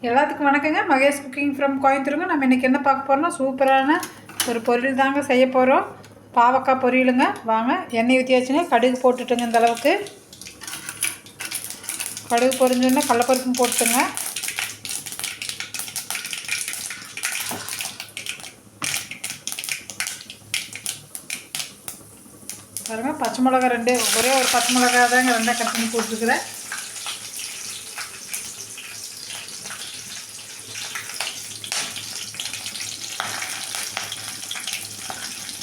எல்லாத்துக்கும் வணக்கங்க. Mahesh cooking from கோயம்புத்தூருங்க. நம்ம இன்றைக்கி என்ன பார்க்க போகிறோம்னா சூப்பரான ஒரு பொரியல் தாங்க செய்ய போகிறோம். பாவக்காய் பொரியலுங்க. வாங்க, எண்ணெய் ஊற்றியாச்சுங்க. கடுகு போட்டுட்டுங்க. இந்த அளவுக்கு கடுகு பொரிஞ்சோன்னா கடலைப்பருப்பும் போட்டுங்க. பாருங்கள், பச்சை மிளகா ஒரே ஒரு பச்சை மிளகா தாங்க ரெண்டாக கட் பண்ணி போட்டுருக்குறேன்.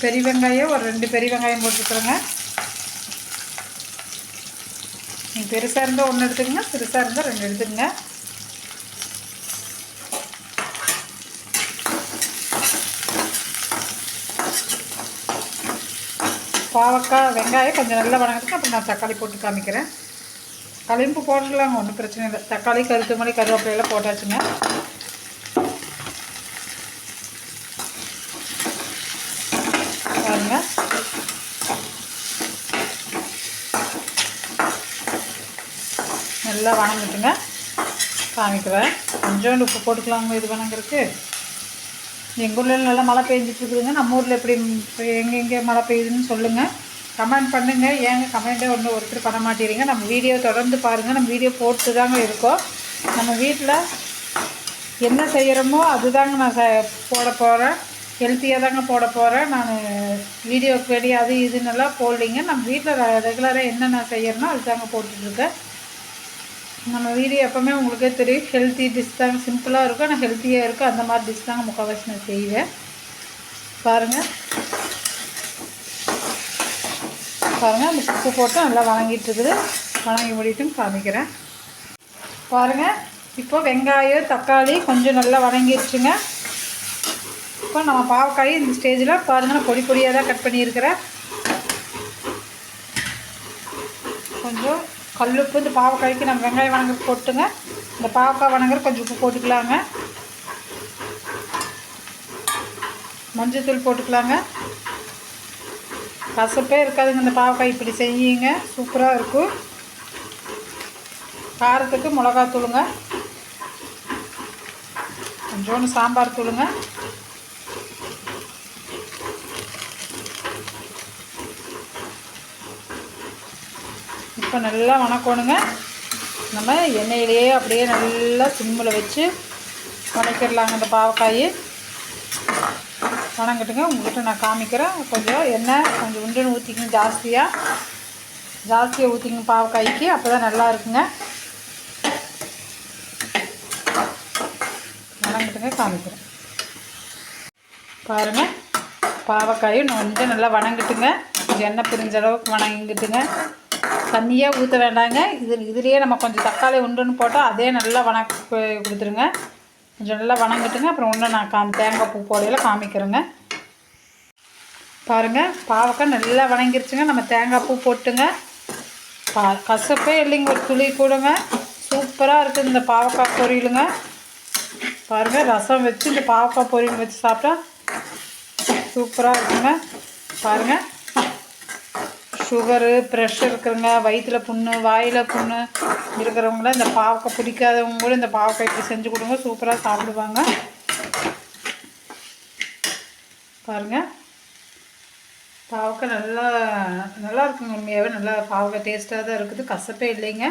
பெரிய வெங்காயம் ஒரு 2 பெரிய வெங்காயம் போட்டுருக்குறேங்க. நீங்கள் பெருசாக இருந்தால் 1 எடுத்துக்கங்க, பெருசாக இருந்தால் 2 எடுத்துக்கங்க. பாவக்காய் வெங்காயம் கொஞ்சம் நல்லா வணங்குறதுக்கு அப்புறம் நான் தக்காளி போட்டு காமிக்கிறேன். கலிம்பு போட்டுக்கலாங்க, ஒன்றும் பிரச்சனை இல்லை. தக்காளி கருத்துமல்லி கருவேப்பிலையெல்லாம் போட்டாச்சுங்க. பாருங்க, நல்லா வணங்கிட்டுங்க. காமிக்கிறேன். கொஞ்சோண்டு உப்பு போட்டுக்கலாங்க இது வணங்குறதுக்கு. எங்கள் ஊரில் நல்லா மழை பெஞ்சிட்ருக்குதுங்க. நம்ம ஊரில் எப்படி எங்கெங்கே மழை பெய்யுதுன்னு சொல்லுங்கள், கமெண்ட் பண்ணுங்கள். ஏங்க கமெண்ட்டே ஒருத்தர் பண்ண மாட்டேறீங்க. நம்ம வீடியோ தொடர்ந்து பாருங்கள். நம்ம வீடியோ போட்டு தாங்க இருக்கோம். நம்ம வீட்டில் என்ன செய்கிறோமோ அதுதாங்க நான் போட போகிறேன். ஹெல்த்தியாக தாங்க போட போகிறேன். நான் வீடியோக்கு வேண்டிய அது இதுன்னெல்லாம் போடலிங்க. நம்ம வீட்டில் ரெகுலராக என்னென்ன செய்கிறேனோ அது தாங்க போட்டுட்ருக்கேன். நம்ம வீடியோ எப்போவுமே உங்களுக்கே தெரியும், ஹெல்த்தி டிஷ் தாங்க. சிம்பிளாக இருக்கும் ஆனால் ஹெல்த்தியாக இருக்கும். அந்த மாதிரி டிஷ் தாங்க முக்கால்வாசி நான் செய்வேன். பாருங்கள் பாருங்கள், அந்த உப்பு போட்டு நல்லா வணங்கிட்டுருக்குது. வணங்கி முடிட்டும் காமிக்கிறேன். பாருங்கள், இப்போ வெங்காயம் தக்காளி கொஞ்சம் நல்லா வணங்கிடுச்சுங்க. இப்போ நம்ம பாவக்காய் இந்த ஸ்டேஜில் பாருங்கள், நான் பொடி பொடியாக தான் கட் பண்ணியிருக்கிறேன். கொஞ்சம் கல்லுப்பு இந்த பாவக்காய்க்கு நம்ம வெங்காயம் வணங்குறது போட்டுங்க. இந்த பாவக்காய் வணங்குற கொஞ்சம் உப்பு போட்டுக்கலாங்க. மஞ்சள் போட்டுக்கலாங்க. கசப்பே இருக்காதுங்க இந்த பாவக்காய். இப்படி செய்யுங்க, சூப்பராக இருக்கும். காரத்துக்கு மிளகாத்தூளுங்க, கொஞ்சோண்டு சாம்பார் தூளுங்க, இப்போ நல்லா வணக்கணுங்க. நம்ம எண்ணெயிலேயே அப்படியே நல்லா சிம்மில் வச்சு வணக்கிடலாங்க. இந்த பாவக்காய் வணங்கிட்டுங்க. உங்கள்கிட்ட நான் காமிக்கிறேன். கொஞ்சம் எண்ணெய் கொஞ்சம் உண்டுன்னு ஊற்றிக்கங்க. ஜாஸ்தியாக ஊற்றிங்க பாவக்காய்க்கு, அப்போ தான் நல்லா இருக்குங்க. வணங்கிட்டுங்க, காமிக்கிறேன். பாருங்கள், பாவக்காயும் கொஞ்சம் நல்லா வணங்கிட்டுங்க. கொஞ்சம் எண்ணெய் பிரிஞ்ச அளவுக்கு வணங்கிட்டுங்க. தண்ணியாக ஊற்ற வேண்டாங்க. இதுலேயே நம்ம கொஞ்சம் தக்காளி உண்டுன்னு போட்டால் அதே நல்லா வணக்கி கொடுத்துருங்க. கொஞ்சம் நல்லா வணங்கிட்டுங்க. அப்புறம் ஒன்று நான் தேங்காய் பூ போடையில் காமிக்கிறேங்க. பாருங்கள், பாவக்காய் நல்லா வணங்கிருச்சுங்க. நம்ம தேங்காய் பூ போட்டுங்க. கசப்பே இல்லைங்க, ஒரு துளி கூடங்க. சூப்பராக இருக்குது இந்த பாவக்காய் பொரியலுங்க. பாருங்கள், ரசம் வச்சு இந்த பாவக்காய் பொரியல் வச்சு சாப்பிட்டா சூப்பராக இருக்குங்க. பாருங்கள், சுகரு ப்ரெஷர் இருக்கிறவங்க, வயிற்றில் புண்ணு வாயில் புண்ணு இருக்கிறவங்கள இந்த பாவக்காய் பிடிக்காதவங்க கூட இந்த பாவக்காய் இப்படி செஞ்சு கொடுங்க, சூப்பராக சாப்பிடுவாங்க. பாருங்கள், பாவக்காய் நல்லா இருக்குங்க. உண்மையாகவே நல்லா பாவக்காய் டேஸ்ட்டாக தான் இருக்குது. கசப்பே இல்லைங்க.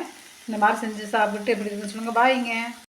இந்த மாதிரி செஞ்சு சாப்பிட்டு எப்படி இருக்குன்னு சொல்லுங்கள். பாய்ங்க.